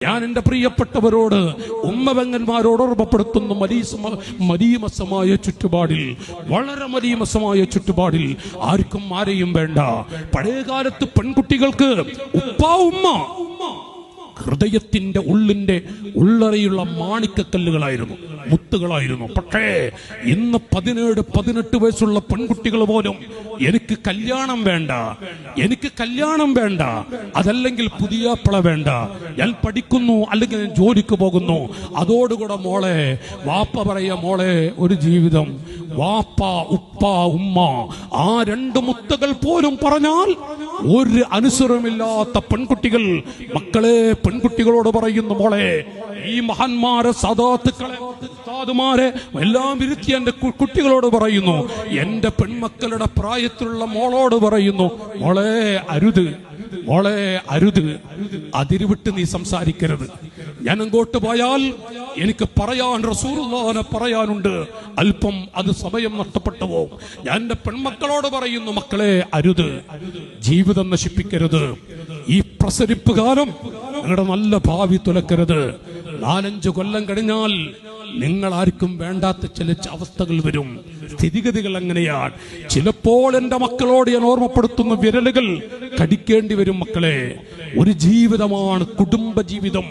ഞാൻ എന്റെ പ്രിയപ്പെട്ടവരോട് ഉമ്മപെങ്ങന്മാരോട് ഓർമ്മപ്പെടുത്തുന്നു, മലീമസമായ ചുറ്റുപാടിൽ, വളരെ മലീമസമായ ചുറ്റുപാടിൽ ആർക്കും ആരെയും വേണ്ട. പഴയകാലത്ത് പെൺകുട്ടികൾക്ക് ഉപ്പാ ഉമ്മ ഹൃദയത്തിന്റെ ഉള്ളറയുള്ള മാണിക്കക്കല്ലുകളായിരുന്നു, മുത്തുകളായിരുന്നു. പക്ഷേ ഇന്ന് 17-18 വയസ്സുള്ള പെൺകുട്ടികൾ പോലും എനിക്ക് കല്യാണം വേണ്ട, എനിക്ക് കല്യാണം വേണ്ട, അതല്ലെങ്കിൽ പുതിയാപ്പിള വേണ്ട, ഞാൻ പഠിക്കുന്നു അല്ലെങ്കിൽ ഞാൻ ജോലിക്ക് പോകുന്നു, അതോടുകൂടെ മോളെ വാപ്പ പറയാ മോളെ ഒരു ജീവിതം, വാപ്പ ഉപ്പ ഉമ്മ ആ 2 മുത്തുകൾ പോലും പറഞ്ഞാൽ ഒരു അനുസരണമില്ലാത്ത പെൺകുട്ടികൾ മക്കളെ പെൺകുട്ടികളോട് പറയുന്നു, മോളെ ഈ മഹാന്മാരെ സദാത്തുക്കളെ ഉസ്താദുമാരെ എല്ലാം ഇരുത്തി എന്റെ കുട്ടികളോട് പറയുന്നു, എന്റെ പെൺമക്കളുടെ പ്രായത്തിലുള്ള മോളോട് പറയുന്നു, മോളെ അരുത്, മോളെ അരുത്, അതിരുവിട്ട് നീ സംസാരിക്കരുത്. ഞാൻ അങ്ങോട്ട് പോയാൽ എനിക്ക് പറയാൻ റസൂലുള്ളാഹിനെ പറയാനുണ്ട്, അല്പം അത് സമയം നഷ്ടപ്പെട്ടു പോകും. ഞാൻ എന്റെ പെൺമക്കളോട് പറയുന്നു, മക്കളെ അരുത്, ജീവിതം നശിപ്പിക്കരുത്, ഈ പ്രസരിപ്പ് കാലം നിങ്ങളുടെ നല്ല ഭാവി തുലക്കരുത്. 4-5 കൊല്ലം കഴിഞ്ഞാൽ നിങ്ങൾ ആർക്കും വേണ്ടാത്ത ചില അവസ്ഥകൾ വരും, സ്ഥിതിഗതികൾ അങ്ങനെയാണ്. ചിലപ്പോൾ എന്റെ മക്കളോട് ഞാൻ ഓർമ്മപ്പെടുത്തുന്ന വിരലുകൾ കടിക്കേണ്ടി വരും. മക്കളെ, ഒരു ജീവിതമാണ് കുടുംബ ജീവിതം.